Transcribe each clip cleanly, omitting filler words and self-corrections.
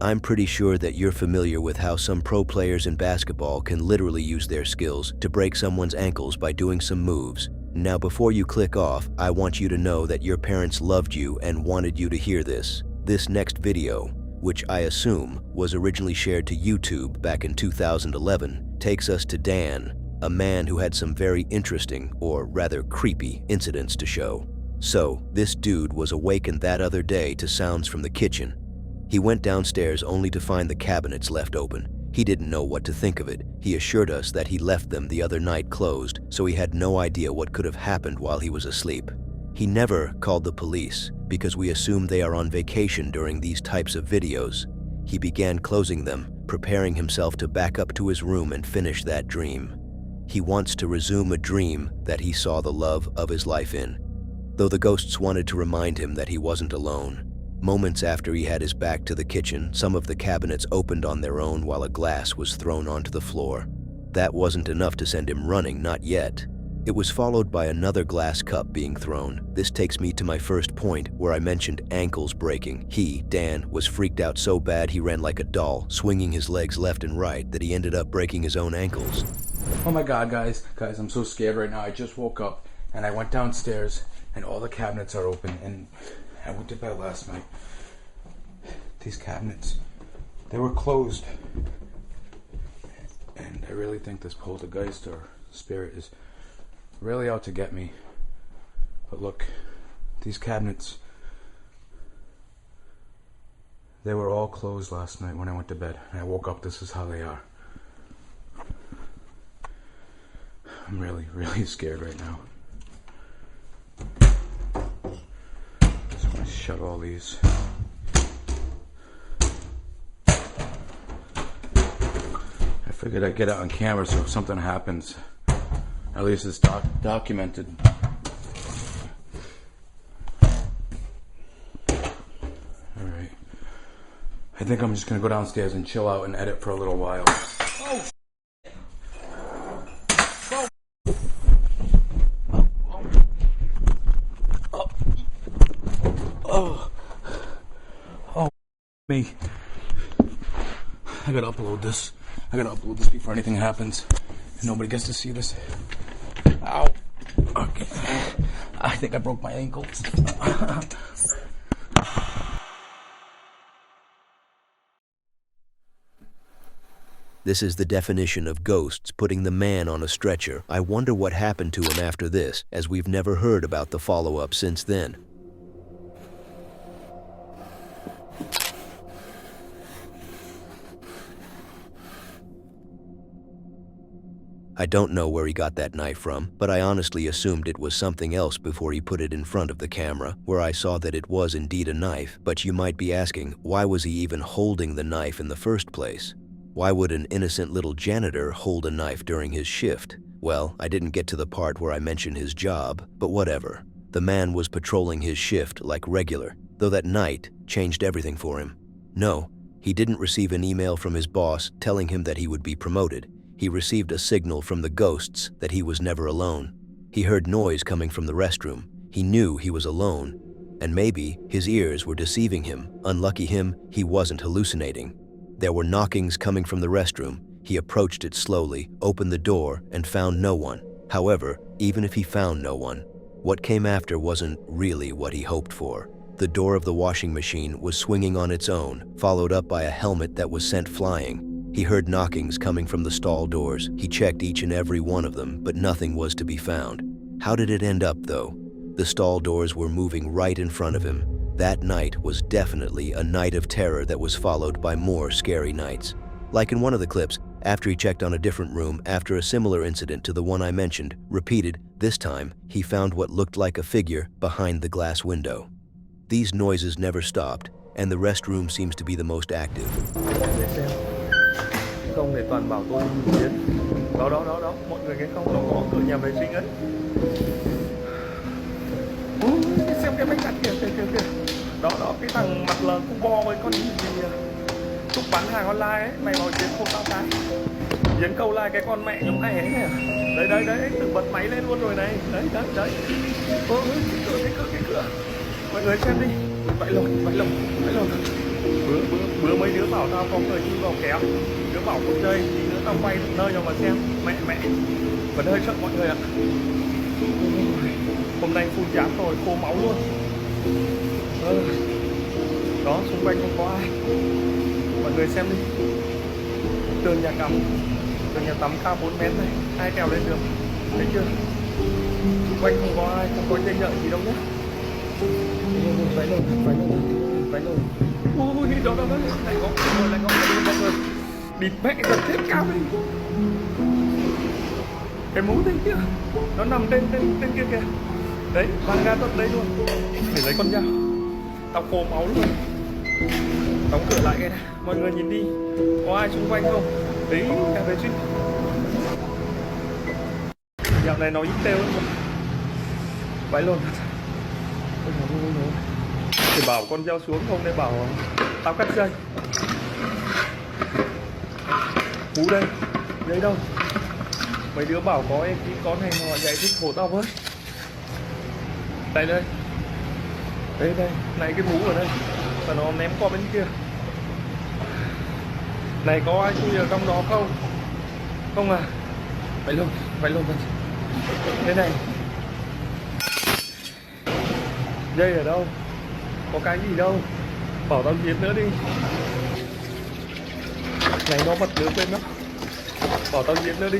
I'm pretty sure that you're familiar with how some pro players in basketball can literally use their skills to break someone's ankles by doing some moves. Now, before you click off, I want you to know that your parents loved you and wanted you to hear this. This next video, which I assume was originally shared to YouTube back in 2011, takes us to Dan, a man who had some very interesting, or rather creepy, incidents to show. So, this dude was awakened that other day to sounds from the kitchen. He went downstairs only to find the cabinets left open. He didn't know what to think of it. He assured us that he left them the other night closed, so he had no idea what could have happened while he was asleep. He never called the police because we assume they are on vacation during these types of videos. He began closing them, preparing himself to back up to his room and finish that dream. He wants to resume a dream that he saw the love of his life in, though the ghosts wanted to remind him that he wasn't alone. Moments after he had his back to the kitchen, some of the cabinets opened on their own while a glass was thrown onto the floor. That wasn't enough to send him running, not yet. It was followed by another glass cup being thrown. This takes me to my first point, where I mentioned ankles breaking. He, Dan, was freaked out so bad he ran like a doll, swinging his legs left and right, that he ended up breaking his own ankles. Oh my God, guys, I'm so scared right now. I just woke up and I went downstairs and all the cabinets are open, and I went to bed last night. These cabinets, they were closed. And I really think this poltergeist or spirit is really out to get me. But look, these cabinets, they were all closed last night when I went to bed. And I woke up, this is how they are. I'm really, really scared right now. Just want to shut all these. I figured I'd get it on camera so if something happens, at least it's documented. Alright. I think I'm just going to go downstairs and chill out and edit for a little while. Oh, me. I gotta upload this. I gotta upload this before anything happens. And nobody gets to see this. Ow. Okay. I think I broke my ankle. This is the definition of ghosts putting the man on a stretcher. I wonder what happened to him after this, as we've never heard about the follow-up since then. I don't know where he got that knife from, but I honestly assumed it was something else before he put it in front of the camera, where I saw that it was indeed a knife. But you might be asking, why was he even holding the knife in the first place? Why would an innocent little janitor hold a knife during his shift? Well, I didn't get to the part where I mentioned his job, but whatever. The man was patrolling his shift like regular, though that night changed everything for him. No, he didn't receive an email from his boss telling him that he would be promoted. He received a signal from the ghosts that he was never alone. He heard noise coming from the restroom. He knew he was alone, and maybe his ears were deceiving him. Unlucky him, he wasn't hallucinating. There were knockings coming from the restroom. He approached it slowly, opened the door, and found no one. However, even if he found no one, what came after wasn't really what he hoped for. The door of the washing machine was swinging on its own, followed up by a helmet that was sent flying. He heard knockings coming from the stall doors. He checked each and every one of them, but nothing was to be found. How did it end up, though? The stall doors were moving right in front of him. That night was definitely a night of terror that was followed by more scary nights. Like in one of the clips, after he checked on a different room after a similar incident to the one I mentioned, repeated, this time he found what looked like a figure behind the glass window. These noises never stopped, and the restroom seems to be the most active. Công để toàn bảo tôi biến. Đó, mọi người cái không nó có cửa nhà vệ sinh ấy. Xem cái bánh đặt kìa. Đó, cái thằng mặt lờ cu bo với con gì Trúc bán hàng online ấy, mày nói Chiến không tao cái. Chiến câu like cái con mẹ giống này ấy nè. Đấy, tự bật máy lên luôn rồi này. Đấy. Cái cửa. Mọi người xem đi. Vãi lồn. Bữa mấy đứa bảo tao có người chui vào kéo, đứa bảo một giây tí nữa tao quay nơi cho mà xem. Mẹ vẫn hơi sợ mọi người ạ. Hôm nay phun dám rồi, khô máu luôn. Đó, xung quanh không có ai. Mọi người xem đi, tường nhà tắm cao 4 mét này, ai trèo lên được, thấy chưa? Xung quanh không có ai, không có dây nhợ gì đâu nhé. Váy lồn. Ui, đó, lại có mọi người. Địt mẹ giật chết cao đi. Cái mũ thế kia, nó nằm trên kia kìa. Đấy, văng ra tận đây luôn. Để lấy con dao. Tao khô máu luôn. Đóng cửa lại cái này, mọi người nhìn đi, có ai xung quanh không? Đấy, cả về chuyện. Dạo này nó ít têu lắm. Váy lồn thật. Thì bảo con dao xuống không, để bảo tao cắt dây. Mũ đây, dây đâu? Mấy đứa bảo có em tí con này họ giải thích hộ tao với. Đây, đây, này cái mũ ở đây, và nó ném qua bên kia. Này có ai chui ở trong đó không? Không à? Vậy luôn thật. Thế này, dây ở đâu? Có cái gì đâu? Bảo tao giết nữa đi. Này nó bật lửa quên đó. Bảo tao giết nữa đi.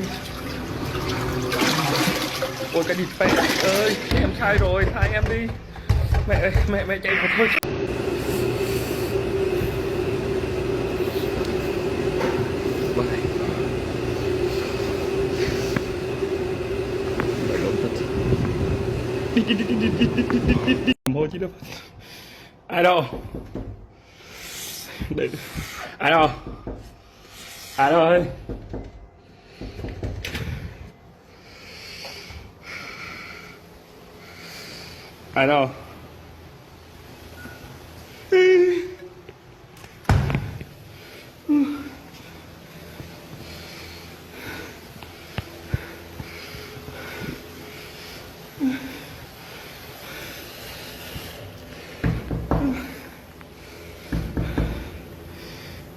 Ôi cái địt phê ơi, em sai rồi, tha em đi. Mẹ chạy một thôi. Đi. Môi chứ đâu. Ai đâu? Đây. Ai đâu? Ai đâu ơi? Ai đâu?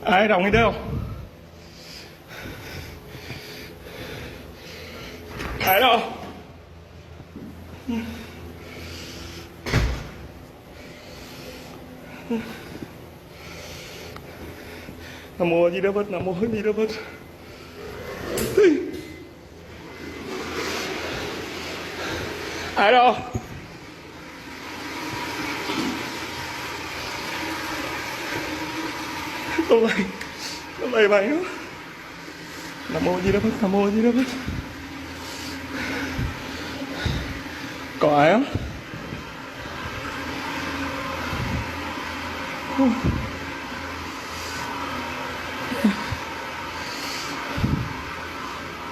Ai đồng đi đâu? Ai đâu? Nam mô Di Đà Phật, Nam mô Di Đà Phật. Ai đâu? Tôi lầy mày nữa. Nam mô Di Đà Phật, Nam mô Di Đà Phật. Có ai không?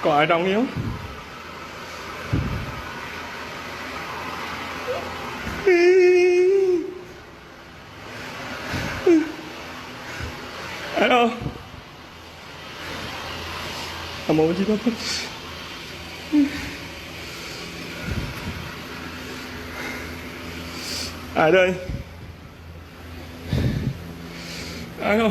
Có ai trong không? Ai đâu? Nam mô Di Đà Phật. Ai đây? Ai đâu?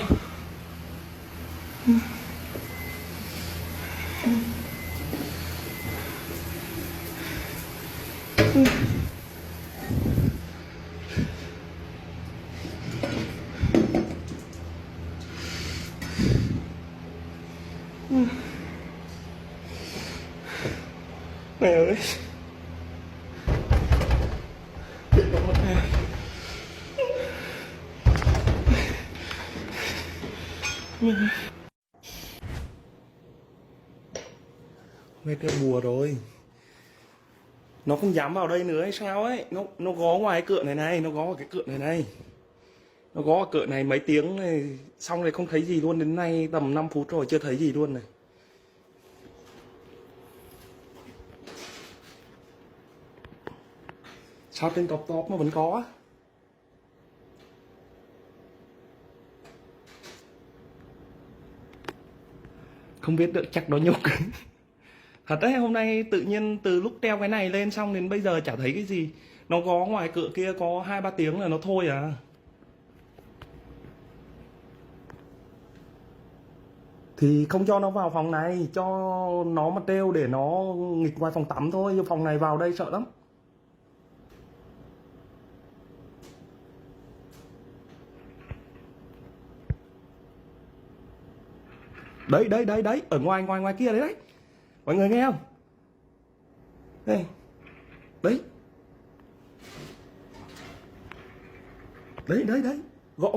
Mẹ ơi. Mẹ cái bùa rồi. Nó không dám vào đây nữa hay sao ấy. Nó gó ngoài cái cửa này, nó gó vào cái cửa này. Nó gó vào cửa này mấy tiếng này, xong rồi không thấy gì luôn, đến nay tầm 5 phút rồi chưa thấy gì luôn này. Sao trên top mà vẫn có á? Không biết được, chắc nó nhục. Thật đấy, hôm nay tự nhiên từ lúc treo cái này lên xong đến bây giờ chả thấy cái gì. Nó có ngoài cửa kia có 2-3 tiếng là nó thôi à. Thì không cho nó vào phòng này, cho nó mà treo để nó nghịch ngoài phòng tắm thôi, nhưng phòng này vào đây sợ lắm. Đấy, ở ngoài kia đấy. Mọi người nghe không? Đây. Đấy. Đấy. Gõ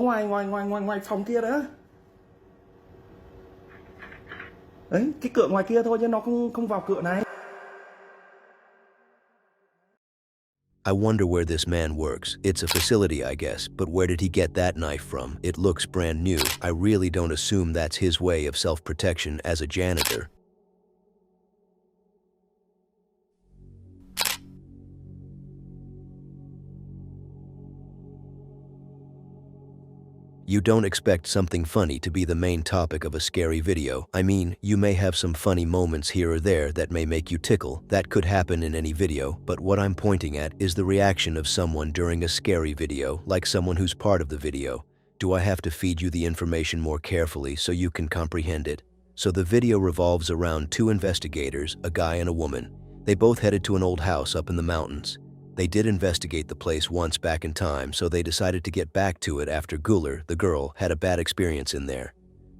ngoài phòng kia đó. Đấy, cái cửa ngoài kia thôi chứ nó không vào cửa này. I wonder where this man works. It's a facility, I guess, but where did he get that knife from? It looks brand new. I really don't assume that's his way of self-protection as a janitor. You don't expect something funny to be the main topic of a scary video. I mean, you may have some funny moments here or there that may make you tickle. That could happen in any video, but what I'm pointing at is the reaction of someone during a scary video, like someone who's part of the video. Do I have to feed you the information more carefully so you can comprehend it? So the video revolves around two investigators, a guy and a woman. They both headed to an old house up in the mountains. They did investigate the place once back in time, so they decided to get back to it after Guler, the girl, had a bad experience in there.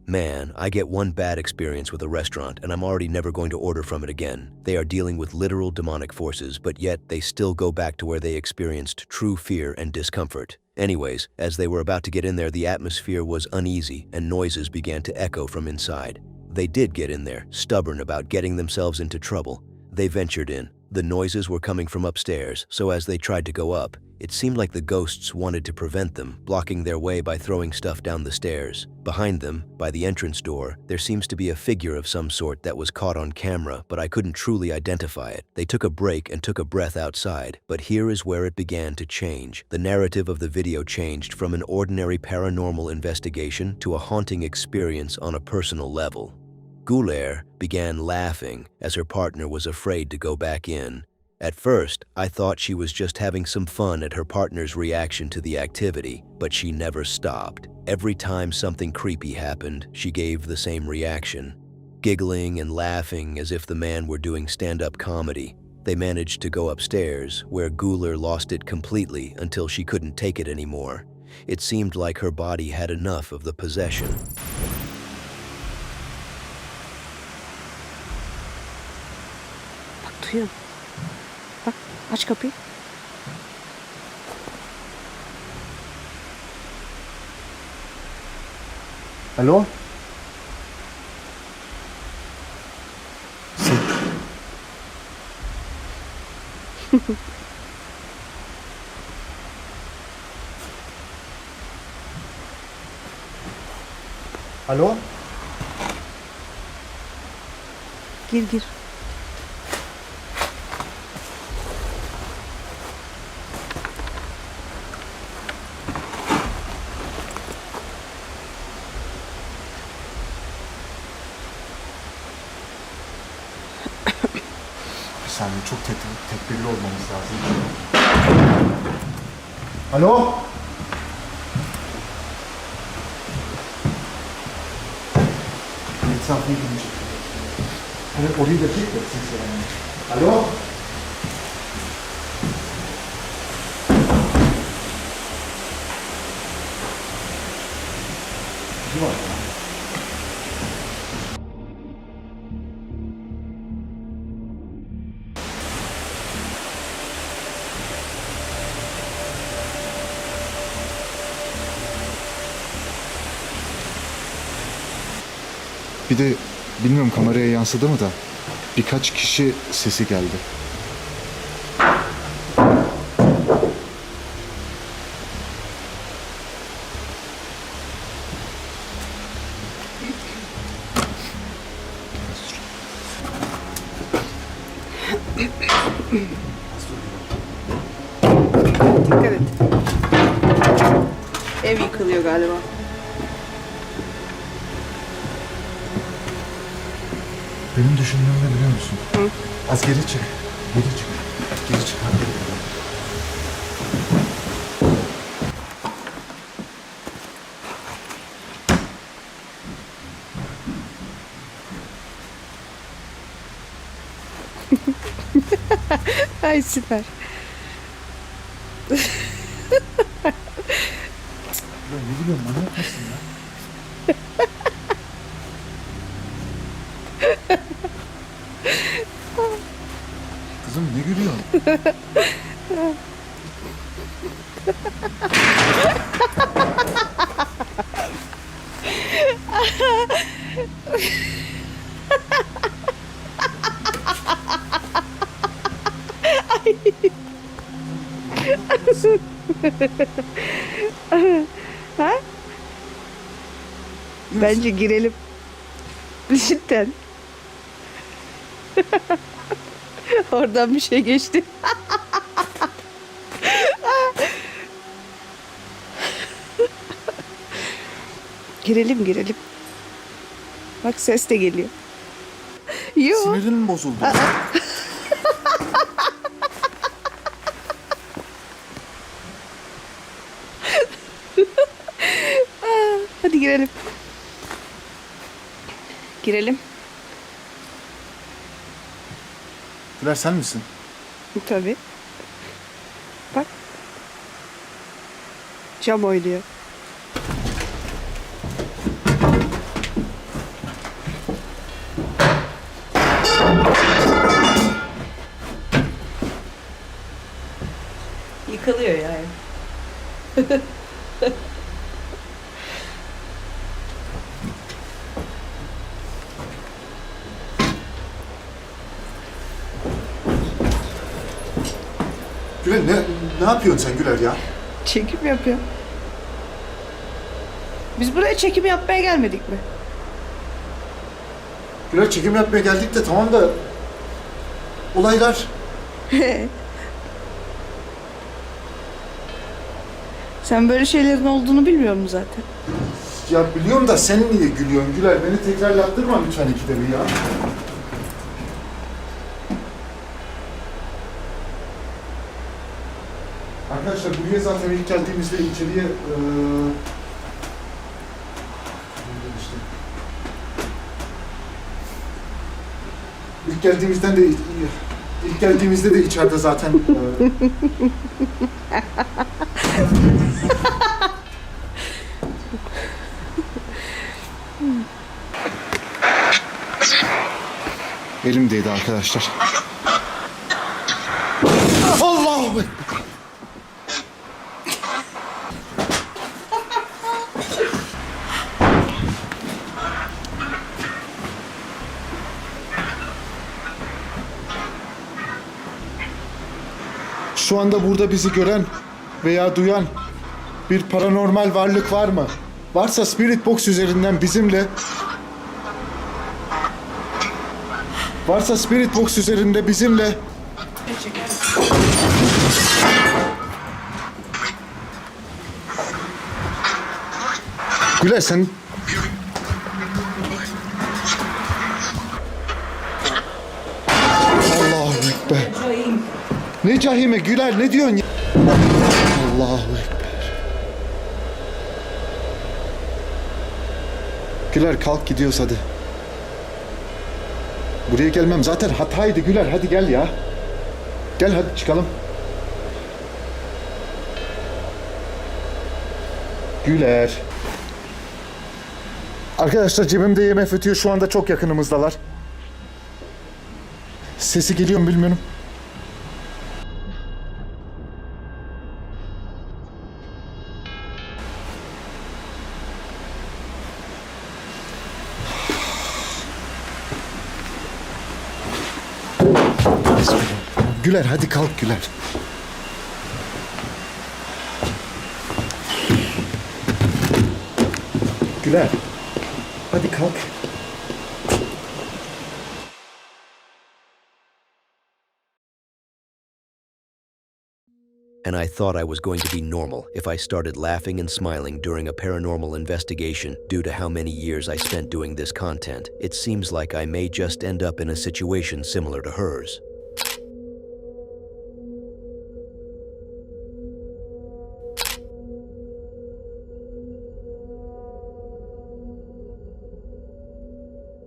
Man, I get one bad experience with a restaurant and I'm already never going to order from it again. They are dealing with literal demonic forces, but yet they still go back to where they experienced true fear and discomfort. Anyways, as they were about to get in there, the atmosphere was uneasy and noises began to echo from inside. They did get in there, stubborn about getting themselves into trouble. They ventured in. The noises were coming from upstairs, so as they tried to go up, it seemed like the ghosts wanted to prevent them, blocking their way by throwing stuff down the stairs. Behind them, by the entrance door, there seems to be a figure of some sort that was caught on camera, but I couldn't truly identify it. They took a break and took a breath outside, but here is where it began to change. The narrative of the video changed from an ordinary paranormal investigation to a haunting experience on a personal level. Guler began laughing as her partner was afraid to go back in. At first, I thought she was just having some fun at her partner's reaction to the activity, but she never stopped. Every time something creepy happened, she gave the same reaction, giggling and laughing as if the man were doing stand-up comedy. They managed to go upstairs, where Guler lost it completely until she couldn't take it anymore. It seemed like her body had enough of the possession. Duyuyorum. Bak, aç kapıyı. Alo? Alo? Gir. Yani çok tedbirli olmamız lazım. Alo? Etrafını görecek. Hani orayı da çek de ses yani. Alo? Ne var ya? Bir de bilmiyorum kameraya yansıdı mı da birkaç kişi sesi geldi. Dikkat et. Ev yıkılıyor galiba. Benim düşündüğüm ne biliyor musun? Hı. Az geri çık. Geri çık. Geri çık. Ay süper. Ya ne biliyorum manyak mısın ya? Kızım ne gülüyorsun? Ha? Bence girelim. Cidden. Oradan bir şey geçti. Girelim girelim. Bak ses de geliyor. Yo. Sinirin mi bozuldu? Hadi girelim. Girelim. Güler sen misin? Tabii. Bak. Cam oynuyor. Yıkılıyor yani. Güler ne yapıyorsun sen Güler ya? Çekim yapıyor. Biz buraya çekim yapmaya gelmedik mi? Güler çekim yapmaya geldik de tamam da olaylar. Sen böyle şeylerin olduğunu bilmiyor musun zaten? Ya biliyorum da sen niye gülüyorsun Güler? Beni tekrarlattırma lütfen ikide bir ya. Arkadaşlar buraya zaten ilk geldiğimizde içeriye işte. İlk geldiğimizde de içeride zaten elimdeydi arkadaşlar. Allahu Ekber. Şu anda burada bizi gören veya duyan bir paranormal varlık var mı? Varsa Spirit Box üzerinden bizimle Güler sen Allahu Ekber. Ne cahime Güler ne diyorsun ya? Allahu Ekber. Güler kalk gidiyoruz hadi. Buraya gelmem zaten hataydı Güler hadi gel ya. Gel hadi çıkalım. Güler. Arkadaşlar cebimde IMF ötüyor şu anda çok yakınımızdalar. Sesi geliyor mu bilmiyorum. Güler hadi kalk Güler. Güler. Hadi kalk. And I thought I was going to be normal if I started laughing and smiling during a paranormal investigation due to how many years I spent doing this content. It seems like I may just end up in a situation similar to hers.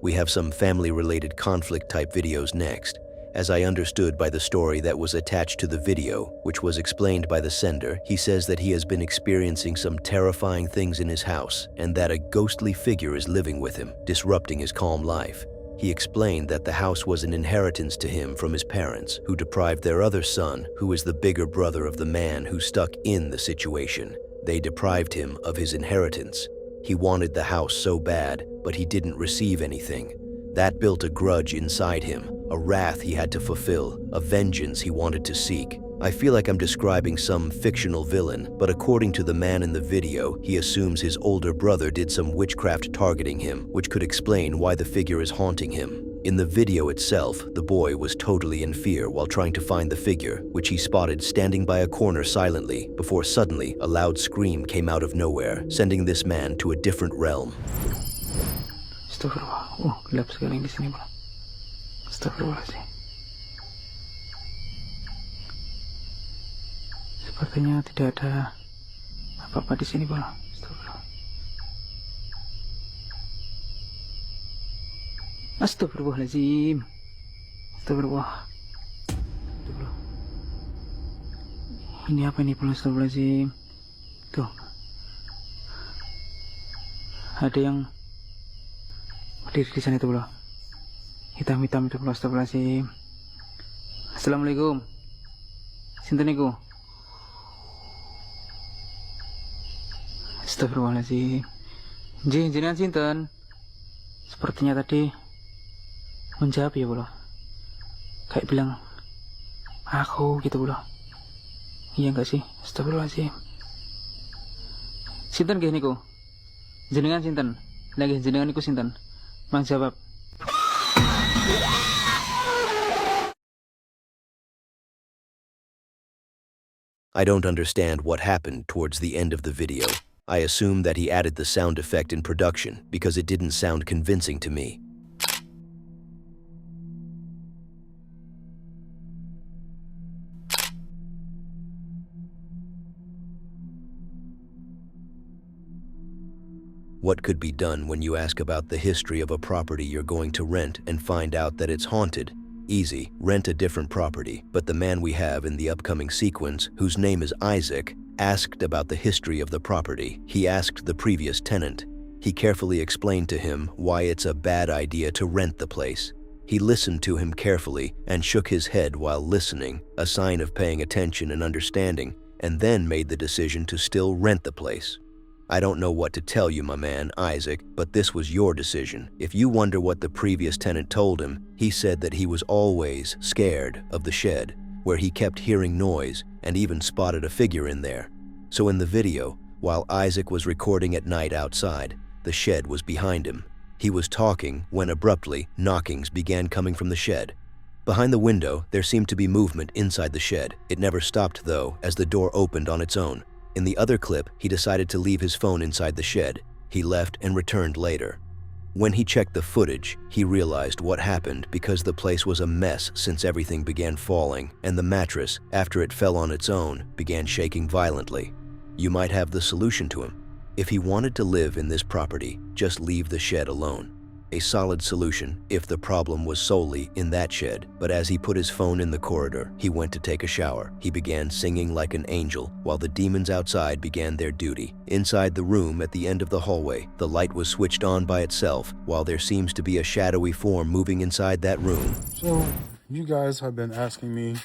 We have some family-related conflict-type videos next. As I understood by the story that was attached to the video, which was explained by the sender, he says that he has been experiencing some terrifying things in his house and that a ghostly figure is living with him, disrupting his calm life. He explained that the house was an inheritance to him from his parents, who deprived their other son, who is the bigger brother of the man who stuck in the situation. They deprived him of his inheritance. He wanted the house so bad, but he didn't receive anything. That built a grudge inside him, a wrath he had to fulfill, a vengeance he wanted to seek. I feel like I'm describing some fictional villain, but according to the man in the video, he assumes his older brother did some witchcraft targeting him, which could explain why the figure is haunting him. In the video itself, the boy was totally in fear while trying to find the figure, which he spotted standing by a corner silently, before suddenly a loud scream came out of nowhere, sending this man to a different realm. Astagfirullah. Gelap sekali di sini, Bang. Astagfirullahaladzim. Sepertinya tidak ada apa-apa di sini, Bang. Astagfirullah. Astagfirullahaladzim. Astagfirullah. Astagfirullah. Ini apa ini, Bang? Astagfirullahaladzim. Tuh. Ada yang berdiri di sana itu, Bro. Hitam-hitam itu, Bro. Astagfirullahaladzim. Assalamualaikum. Sinten niku? Astagfirullahaladzim. Jenengan sinten? Sepertinya tadi menjawab ya, Bro. Kayak bilang aku gitu, Bro. Iya enggak sih? Astagfirullahaladzim. Sinten nggih niku? Jenengan sinten? Lagi jenengan niku sinten? Mang jawab. I don't understand what happened towards the end of the video. I assume that he added the sound effect in production because it didn't sound convincing to me. What could be done when you ask about the history of a property you're going to rent and find out that it's haunted? Easy, rent a different property. But the man we have in the upcoming sequence, whose name is Isaac, asked about the history of the property. He asked the previous tenant. He carefully explained to him why it's a bad idea to rent the place. He listened to him carefully and shook his head while listening, a sign of paying attention and understanding, and then made the decision to still rent the place. I don't know what to tell you, my man, Isaac, but this was your decision. If you wonder what the previous tenant told him, he said that he was always scared of the shed, where he kept hearing noise and even spotted a figure in there. So in the video, while Isaac was recording at night outside, the shed was behind him. He was talking when abruptly knockings began coming from the shed. Behind the window, there seemed to be movement inside the shed. It never stopped though, as the door opened on its own. In the other clip, he decided to leave his phone inside the shed. He left and returned later. When he checked the footage, he realized what happened because the place was a mess since everything began falling, and the mattress, after it fell on its own, began shaking violently. You might have the solution to him. If he wanted to live in this property, just leave the shed alone. A solid solution if the problem was solely in that shed. But as he put his phone in the corridor, he went to take a shower. He began singing like an angel while the demons outside began their duty. Inside the room at the end of the hallway, the light was switched on by itself while there seems to be a shadowy form moving inside that room. So, you guys have been asking me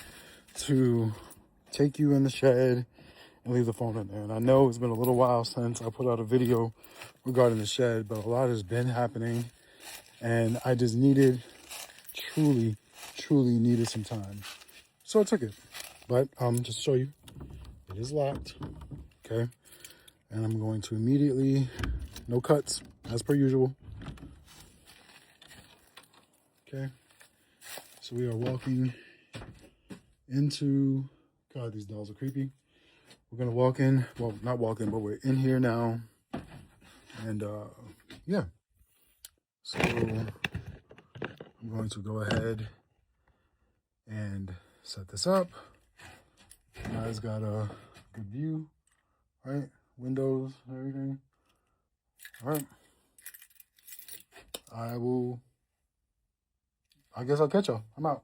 to take you in the shed and leave the phone in there. And I know it's been a little while since I put out a video regarding the shed, but a lot has been happening. And I just truly needed some time. So I took it. But just to show you, it is locked, okay? And I'm going to immediately, no cuts, as per usual. Okay, so we are walking into, God, these dolls are creepy. We're gonna walk in, well, not walk in, but we're in here now. And yeah. So I'm going to go ahead and set this up. You guys got a good view, right? Windows, everything. All right. I guess I'll catch y'all. I'm out.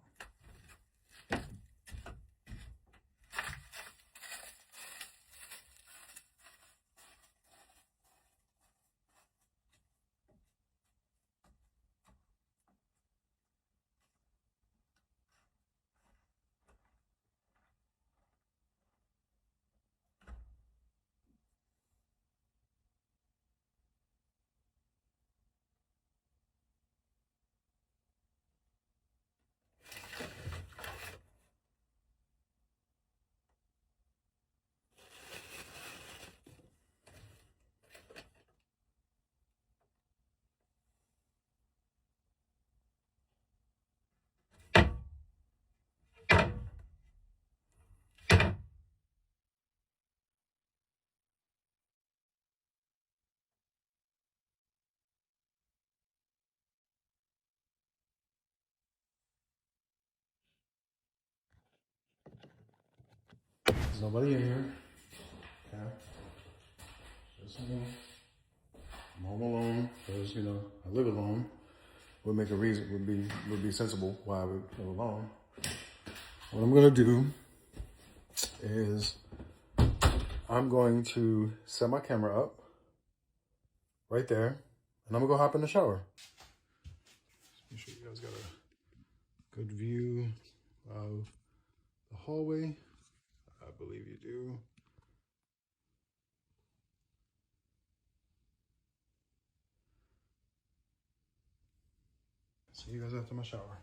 There's nobody in here. Okay. Just me. I'm home alone because, you know, I live alone. Would make a reason, would be sensible why I would live alone. What I'm gonna do is I'm going to set my camera up right there, and I'm gonna go hop in the shower. Make sure you guys got a good view of the hallway. I believe you do. See you guys after my shower.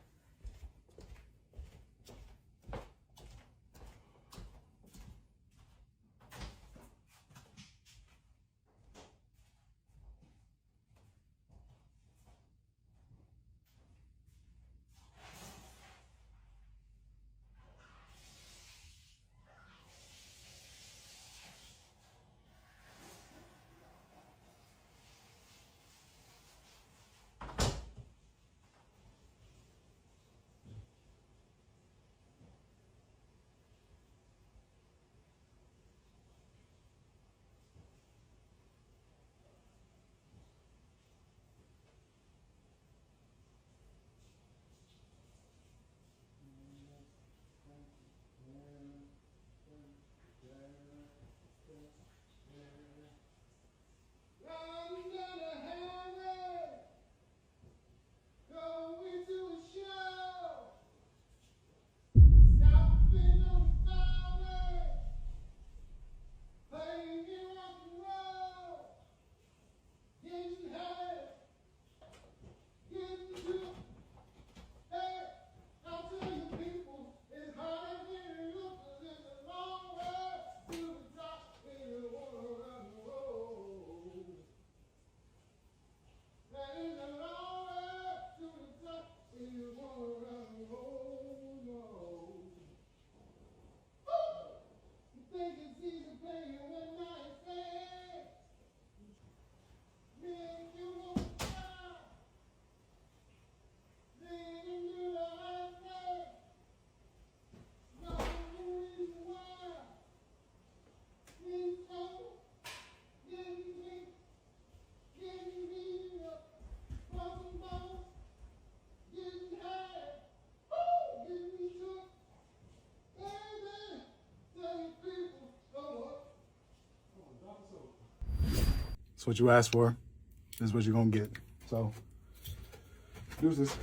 It's what you asked for. This is what you're gonna get. So, deuces.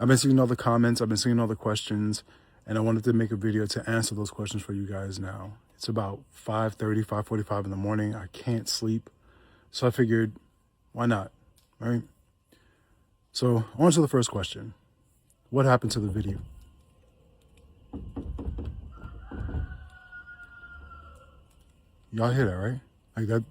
I've been seeing all the comments, I've been seeing all the questions, and I wanted to make a video to answer those questions for you guys now. It's about 5:30, 5:45 in the morning. I can't sleep. So I figured, why not, right? So on to the first question. What happened to the video? Y'all hear that, right? Like that.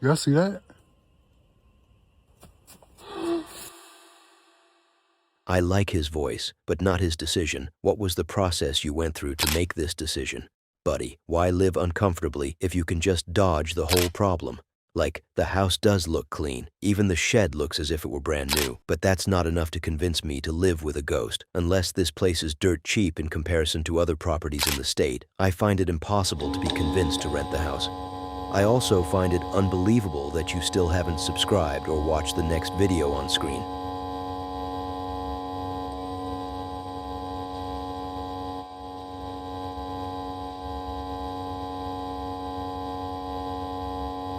Y'all see that? I like his voice, but not his decision. What was the process you went through to make this decision? Buddy, why live uncomfortably if you can just dodge the whole problem? Like, the house does look clean. Even the shed looks as if it were brand new. But that's not enough to convince me to live with a ghost. Unless this place is dirt cheap in comparison to other properties in the state, I find it impossible to be convinced to rent the house. I also find it unbelievable that you still haven't subscribed or watched the next video on screen.